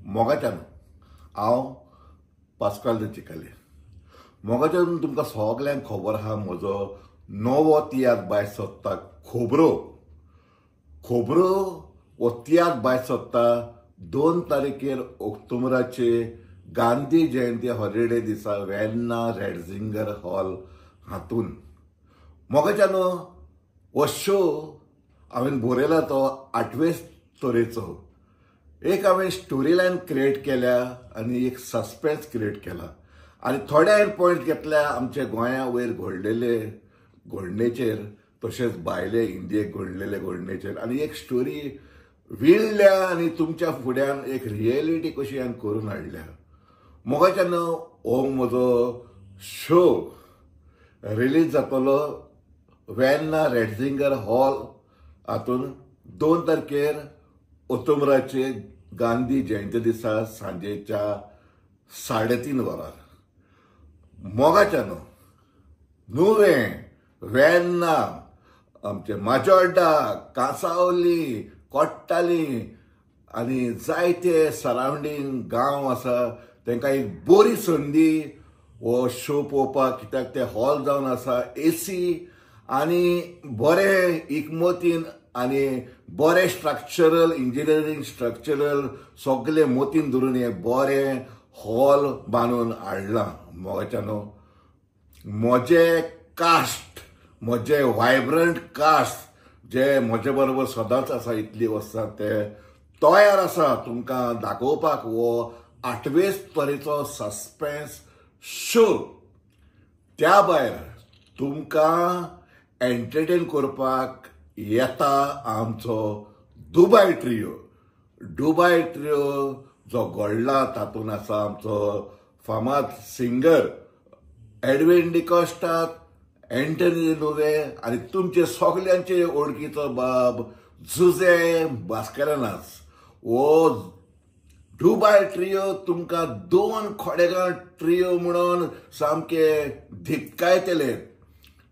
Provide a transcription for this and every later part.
मोगाच्यान हांव pascal de Chicalim मोगाच्यान तुमकां सगळ्यांक खबर आहा म्हजो नवो तियात्र भायर सरता खोबरो हो तियात्र भायर सरता 2 तारखेर ऑक्टोबराचे गांधी जयंती हॉलिडे दिसा वेर्ना रेडझिंगर हॉल हातून मोगाच्यान हो शो हांवें बरयला तो 8वे स्टोरेचो एक हांवें स्टोरी लायन क्रिएट केल्या आनी एक सस्पेन्स क्रिएट केला आनी थोडे हांवें पॉयंट घेतल्या आमच्या गोंया वयर घडलेले घडणेचेर तशेंच भायले इंडियेक घडलेले घडणेचेर आनी एक स्टोरी विणल्या आनी तुमच्या फुड्यान एक रियलिटी कशी हांवें करून हाडल्या मोगाच्यान हो म्हजो शो रिलीज जातलो वेर्ना रेडझिंगर हॉल हातून 2 तारखेर ऑक्टोबराचे गांधी जयंती दिसा सांजेच्या 3:30 वरार मोगाच्यान नुवें वेर्ना आमचे माजोड्डा कांसावली कोट्टाली आनी जायते सरावंडींग गांव आसा तांकां एक बरी संदी हो शो पळोवपाक कित्याक ते हॉल जावन आसा एसी आनी बरे इकमतीन आनी बरे स्ट्रक्चरल इंजिनियरींग स्ट्रक्चरल सगळे मोतीन धरून हे बरे हॉल बांदून हाडला मोगाच्यान म्हजे कास्ट म्हजे वायब्रंट कास्ट जे म्हजे बरोबर सदांच आसा इतली वर्सां ते तयार आसा तुमकां दाखोवपाक हो 8वे तरेचो सस्पेन्स शो त्या भायर तुमकां एंटरटेन करपाक येता आमचो दुबय ट्रियो जो घडला तातूंत आसा आमचो फामाद सिंगर एडविन डिकॉस्टा एंटनी नुवे आनी तुमचे सगळ्यांचे ओळखीचो बाब जुझे मास्कारेनास हो दुबय ट्रियो तुमकां 2 खोडेगांव ट्रियो म्हणून सामके धिपकायतले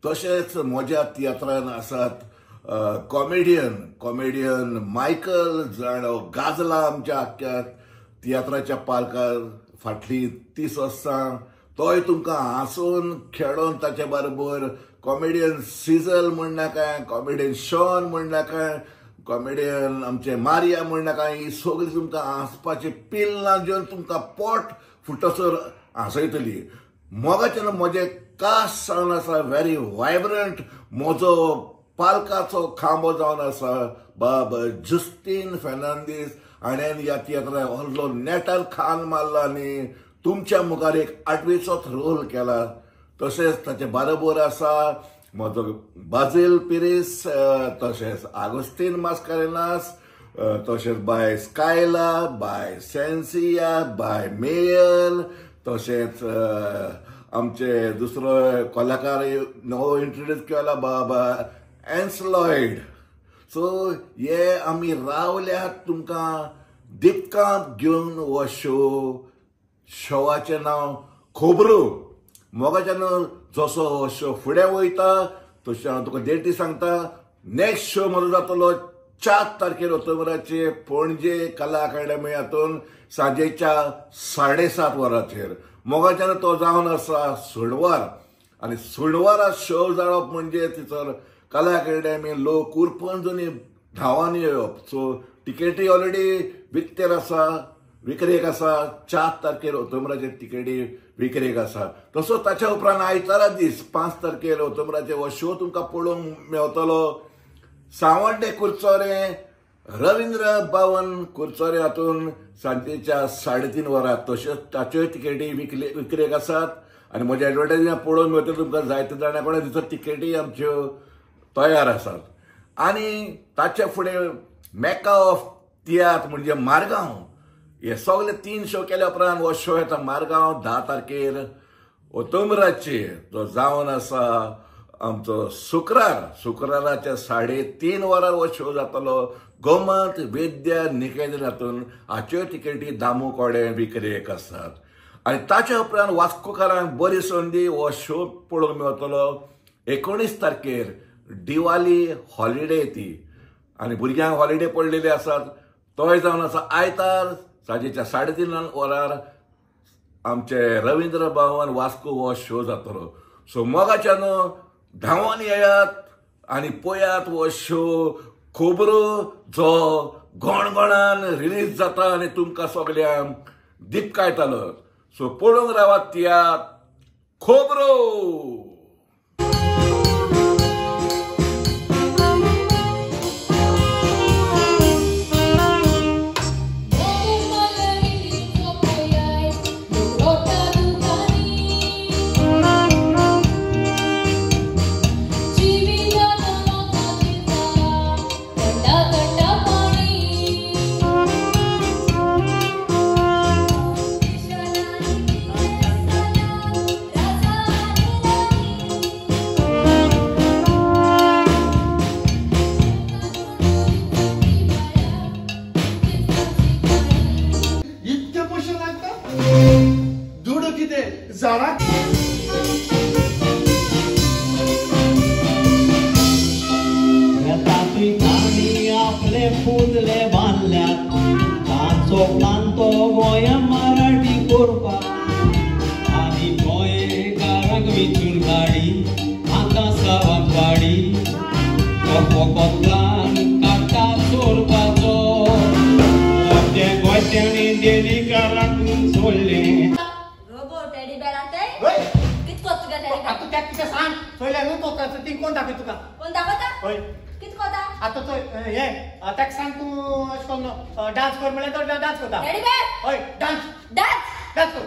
तशेंच म्हज्या तियात्रान आसात कॉमेडियन मायकल जाणो गाजला आमच्या आख्ख्या तियात्राच्या पालकार फाटली 30 वर्सां तोय तुमकां हांसून खेळोन ताचे बरोबर कॉमेडियन सिजल म्हण नाका कॉमेडियन शॉन म्हण नाका कॉमेडियन आमचे मारिया म्हण नाका ही सगळीं तुमकां हांसपाची पिल्लां घेवन तुमकां पोट फुटसर हांसयतली मोगाच्यान म्हजे कास्ट जावन आसा व्हेरी वायब्रंट म्हजो पालकाचो खांबो जावन आसा बाब जस्टीन फेर्नांदीस हाणें ह्या तियात्राक व्हडलो नेटार खान मारला आनी तुमच्या मुखार एक 8वेचोच रोल केला तशेंच ताचे बरोबर आसा म्हजो बाजील पिरेस तशेंच आगोस्तीन मास्कारेनास तशेंच बाय स्कायला बाय सेन्सिया बाय मेयल तशेंच आमचे दुसरो कलाकार नवो इंट्रोड्यूस केला बाबा एन्सलॉयड सो हे आमी रावल्यात तुमकां दिपकांत घेवन हो शोवाचें नांव खोबरो मोगाच्यान जसो हो शो फुडें वयता तशें हांव तुका डेटी सांगता नेक्स्ट शो म्हजो जातलो 4 तारखेर ऑक्टोबराचे पणजे कला अकादेमी हातून सांजेच्या 7:30 वरांचेर मोगाच्यान तो जावन आसा सुणवार आनी सुणवारा शो जावप म्हणजे थंयसर कला अकादेमी लोक उरपंजूनी धांवान येवप सो टिकेटी ऑलरेडी विक्रेक आसा 4 तारखेर ऑक्टोबराचे टिकेटी विक्रेक आसा तसो ताच्या उपरांत आयतारा दीस 5 तारखेर ऑक्टोबराचे हो शो तुमकां पळोवंक मेळटलो सावड्डे कुर्चोरे रवींद्र भवन कुर्चोरे हातून सांजेच्या 3:30 वरां तशेंच ताच्योय टिकेटी विक्रेक आसात आनी म्हज्या एडवर्टायजिंगां पळोवंक मेळटले तुमकां जायते जाणां कोणा दिसता टिकेटी आमच्यो तयार आसात आनी ताचे फुडें मेका ऑफ तियात्र म्हणजे मारगांव हे सगळे 3 शो केल्या उपरांत हो शो येता मारगांव 10 तारखेर ऑक्टोबराचे जो जावन आसा आमचो शुक्राराच्या 3:30 वरार हो शो जातलो गोमंत विद्या निकेतन हातून हाच्यो टिकेटी दामू कोडे विक्रेक आसात आनी ताच्या उपरांत वास्कोकारांक बरी संदी हो शो पळोवंक मेळटलो 19 तारखेर दिवाळी हॉलिडे ती आनी भुरग्यांक हॉलिडे पडलेले आसात तोय जावन आसा आयतार सांजेच्या 3:30 वरार आमचे रवींद्र भवन वास्को हो शो जातलो. सो मोगाच्यान धांवून येयात आनी पळयात हो शो. खोबरो जो गोणगोणान रिलीज जाता आनी तुमकां सगळ्यांक दिपकायतालो. सो पळोवंक रावात तियात्र खोबरो. आपले फुटले बांधल्यात तांचो प्लांतो गोंय मराठी करपाक आनी गोंयकारांक विचून काडी आतां सावाक वाडी फकत प्लान काडटा चोरपाचो. ते गोंयच्यांनी देलीकारांक सोडले. आता त्या कितें सांग सोयल्या न्हू तो ती कोण दाखय तुका कोण दाखयता हय कित कोता आता तो हे ताका सांग तूं अशें करून डान्स कर म्हळ्यार तो डान्स करता. रेडी बॅक हय डान्स डान्स डान्स कर.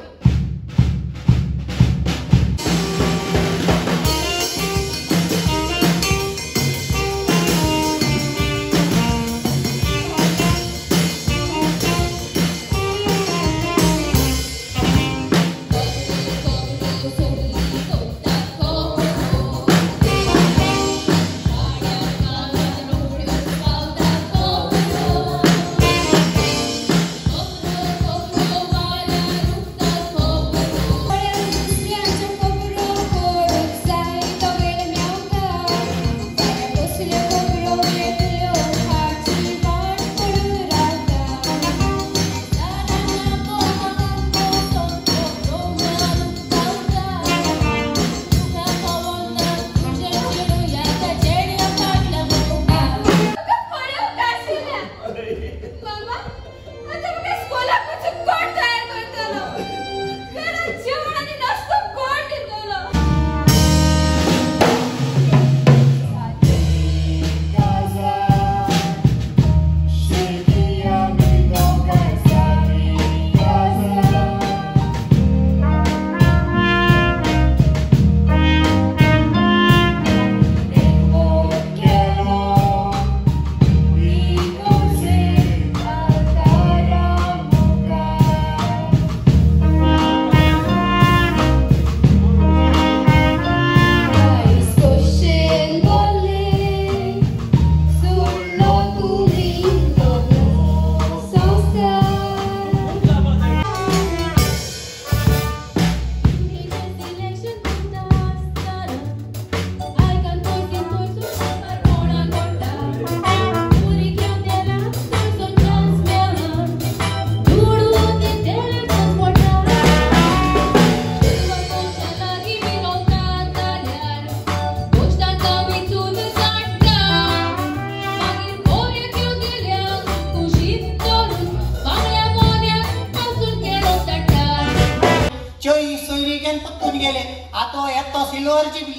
गेले आता येतो सिल्वर जीबी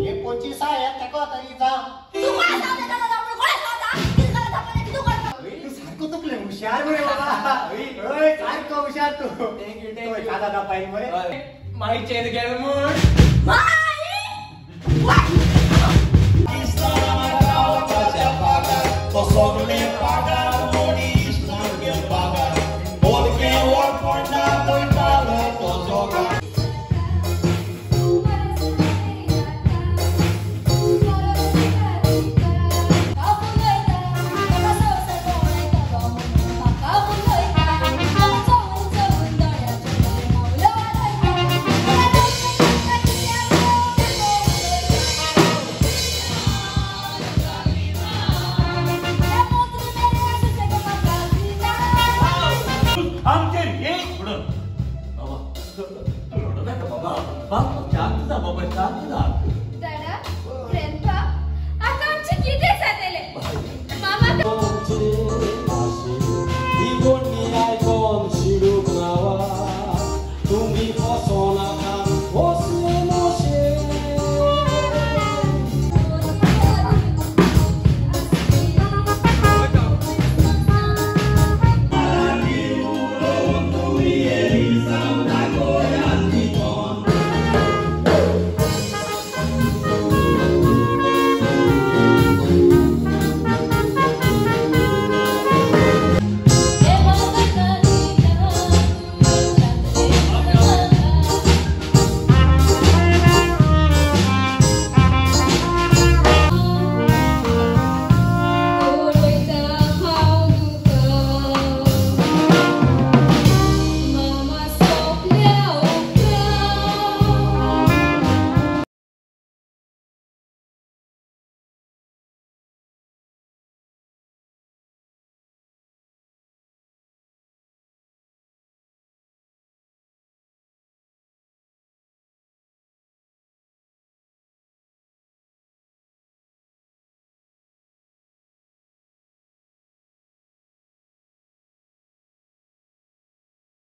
हे 25 आहे तको तरी जा तू काय सांगता दादा आपण कोण सांगता किती करता पण तू करता तू सारखं तुकले हुशार रे बाबा ओय सारखं हुशार तू थँक यू दादा दा पाहिजे मरे माई चेंज गेल मूड माई तो सोगले